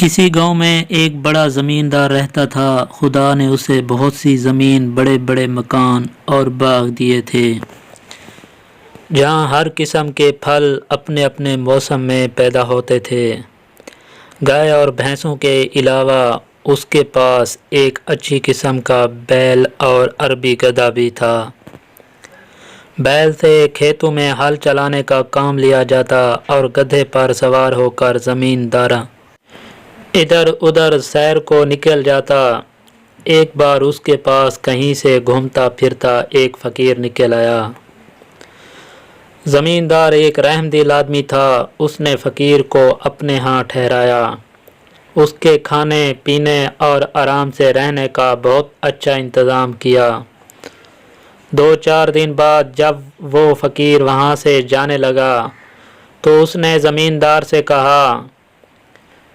کسی گاؤں میں ایک بڑا زمیندار رہتا تھا۔ خدا نے اسے بہت سی زمین، بڑے بڑے مکان اور باغ دیے تھے، جہاں ہر قسم کے پھل اپنے اپنے موسم میں پیدا ہوتے تھے۔ گائے اور بھینسوں کے علاوہ اس کے پاس ایک اچھی قسم کا بیل اور عربی گدھا بھی تھا۔ بیل سے کھیتوں میں ہل چلانے کا کام لیا جاتا اور گدھے پر سوار ہو کر زمیندار ادھر ادھر سیر کو نکل جاتا۔ ایک بار اس کے پاس کہیں سے گھومتا پھرتا ایک فقیر نکل آیا۔ زمیندار ایک رحم دل آدمی تھا۔ اس نے فقیر کو اپنے ہاں ٹھہرایا، اس کے کھانے پینے اور آرام سے رہنے کا بہت اچھا انتظام کیا۔ 2-4 دن بعد جب وہ فقیر وہاں سے جانے لگا تو اس نے زمیندار سے کہا،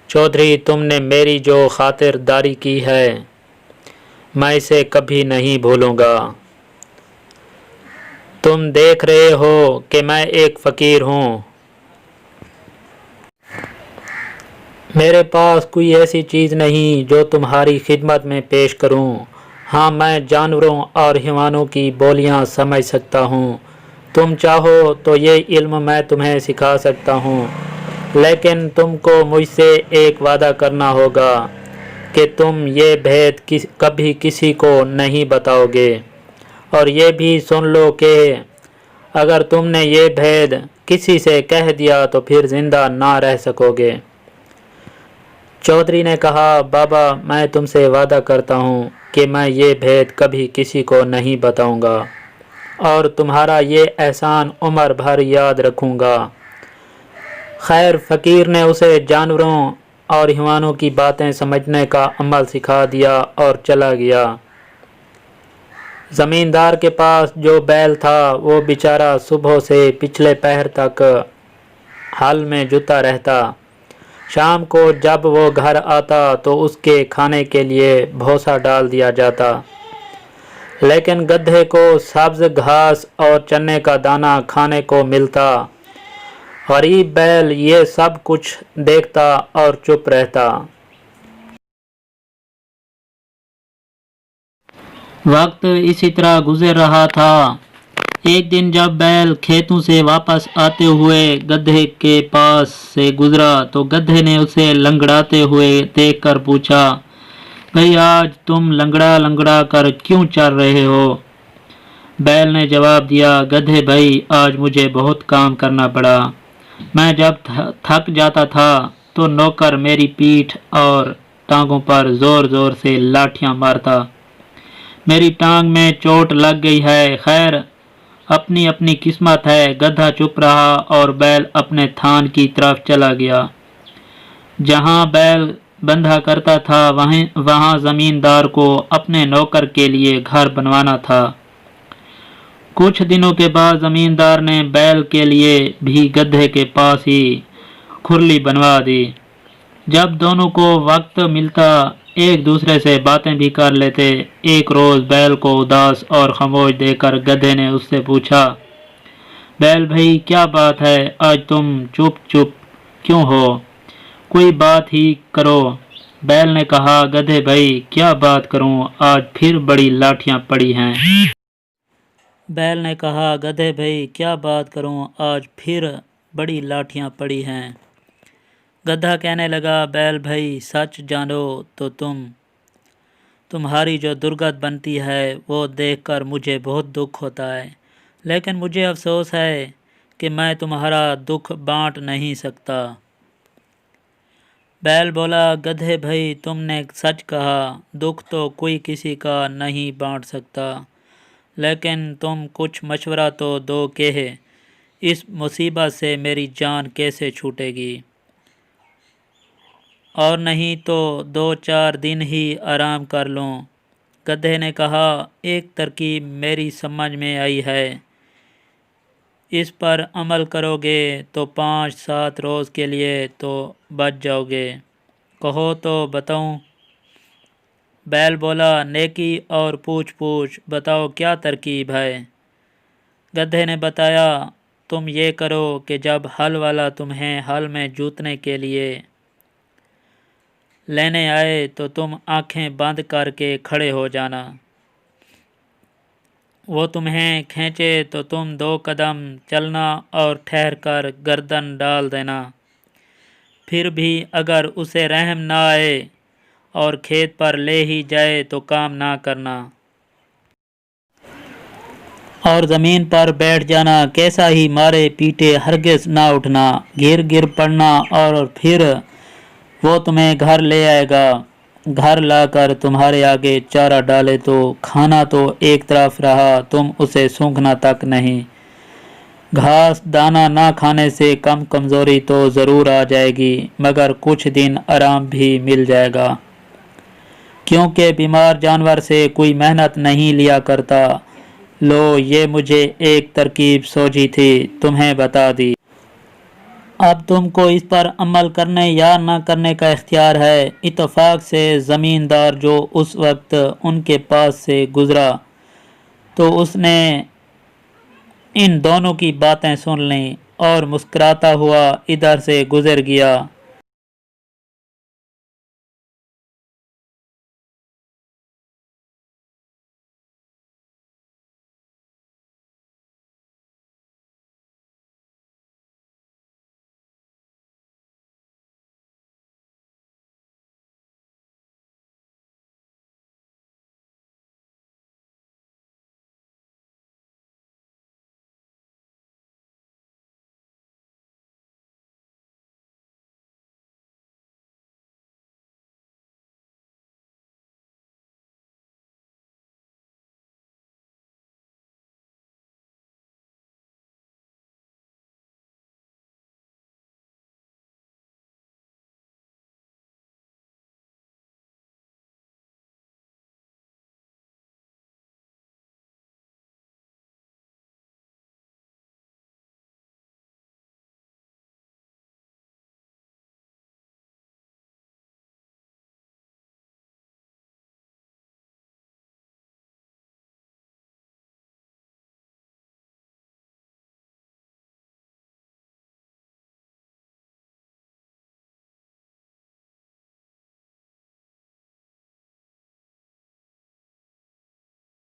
چودھری، تم نے میری جو خاطر داری کی ہے میں اسے کبھی نہیں بھولوں گا۔ تم دیکھ رہے ہو کہ میں ایک فقیر ہوں، میرے پاس کوئی ایسی چیز نہیں جو تمہاری خدمت میں پیش کروں۔ ہاں، میں جانوروں اور حیوانوں کی بولیاں سمجھ سکتا ہوں۔ تم چاہو تو یہ علم میں تمہیں سکھا سکتا ہوں، لیکن تم کو مجھ سے ایک وعدہ کرنا ہوگا کہ تم یہ بھید کبھی کسی کو نہیں بتاؤ گے، اور یہ بھی سن لو کہ اگر تم نے یہ بھید کسی سے کہہ دیا تو پھر زندہ نہ رہ سکو گے۔ چودھری نے کہا، بابا، میں تم سے وعدہ کرتا ہوں کہ میں یہ بھید کبھی کسی کو نہیں بتاؤں گا اور تمہارا یہ احسان عمر بھر یاد رکھوں گا۔ خیر، فقیر نے اسے جانوروں اور حیوانوں کی باتیں سمجھنے کا عمل سکھا دیا اور چلا گیا۔ زمیندار کے پاس جو بیل تھا وہ بیچارہ صبح سے پچھلے پہر تک ہل میں جتا رہتا۔ شام کو جب وہ گھر آتا تو اس کے کھانے کے لیے بھوسا ڈال دیا جاتا، لیکن گدھے کو سبز گھاس اور چنے کا دانہ کھانے کو ملتا۔ غریب بیل یہ سب کچھ دیکھتا اور چپ رہتا۔ وقت اسی طرح گزر رہا تھا۔ ایک دن جب بیل کھیتوں سے واپس آتے ہوئے گدھے کے پاس سے گزرا تو گدھے نے اسے لنگڑاتے ہوئے دیکھ کر پوچھا، بھئی، آج تم لنگڑا لنگڑا کر کیوں چل رہے ہو؟ بیل نے جواب دیا، گدھے بھائی، آج مجھے بہت کام کرنا پڑا۔ میں جب تھک جاتا تھا تو نوکر میری پیٹھ اور ٹانگوں پر زور زور سے لاٹھیاں مارتا۔ میری ٹانگ میں چوٹ لگ گئی ہے۔ خیر، اپنی اپنی قسمت ہے۔ گدھا چپ رہا اور بیل اپنے تھان کی طرف چلا گیا۔ جہاں بیل بندھا کرتا تھا وہاں زمیندار کو اپنے نوکر کے لیے گھر بنوانا تھا۔ کچھ دنوں کے بعد زمیندار نے بیل کے لیے بھی گدھے کے پاس ہی کھرلی بنوا دی۔ جب دونوں کو وقت ملتا ایک دوسرے سے باتیں بھی کر لیتے۔ ایک روز بیل کو اداس اور خاموش دیکھ کر گدھے نے اس سے پوچھا، بیل بھائی، کیا بات ہے؟ آج تم چپ کیوں ہو؟ کوئی بات ہی کرو۔ بیل نے کہا، گدھے بھائی، کیا بات کروں، آج پھر بڑی لاٹھیاں پڑی ہیں۔ بیل نے کہا، گدھے بھائی، کیا بات کروں، آج پھر بڑی لاٹھیاں پڑی ہیں۔ گدھا کہنے لگا، بیل بھائی، سچ جانو تو تمہاری جو درگت بنتی ہے وہ دیکھ کر مجھے بہت دکھ ہوتا ہے، لیکن مجھے افسوس ہے کہ میں تمہارا دکھ بانٹ نہیں سکتا۔ بیل بولا، گدھے بھائی، تم نے سچ کہا، دکھ تو کوئی کسی کا نہیں بانٹ سکتا، لیکن تم کچھ مشورہ تو دو کہ اس مصیبت سے میری جان کیسے چھوٹے گی، اور نہیں تو 2-4 دن ہی آرام کر لوں۔ گدھے نے کہا، ایک ترکیب میری سمجھ میں آئی ہے، اس پر عمل کرو گے تو 5-7 روز کے لیے تو بچ جاؤ گے، کہو تو بتاؤں؟ بیل بولا، نیکی اور پوچھ بتاؤ کیا ترکیب ہے؟ گدھے نے بتایا، تم یہ کرو کہ جب ہل والا تمہیں ہل میں جوتنے کے لیے لینے آئے تو تم آنکھیں بند کر کے کھڑے ہو جانا، وہ تمہیں کھینچے تو تم 2 قدم چلنا اور ٹھہر کر گردن ڈال دینا۔ پھر بھی اگر اسے رحم نہ آئے اور کھیت پر لے ہی جائے تو کام نہ کرنا اور زمین پر بیٹھ جانا، کیسا ہی مارے پیٹے ہرگز نہ اٹھنا، گر پڑنا اور پھر وہ تمہیں گھر لے آئے گا، گھر لا کر تمہارے آگے چارہ ڈالے تو کھانا تو ایک طرف رہا، تم اسے سونگھنا تک نہیں۔ گھاس دانہ نہ کھانے سے کمزوری تو ضرور آ جائے گی، مگر کچھ دن آرام بھی مل جائے گا، کیونکہ بیمار جانور سے کوئی محنت نہیں لیا کرتا۔ لو، یہ مجھے ایک ترکیب سوجھی تھی، تمہیں بتا دی۔ اب تم کو اس پر عمل کرنے یا نہ کرنے کا اختیار ہے۔ اتفاق سے زمیندار جو اس وقت ان کے پاس سے گزرا تو اس نے ان دونوں کی باتیں سن لیں اور مسکراتا ہوا ادھر سے گزر گیا۔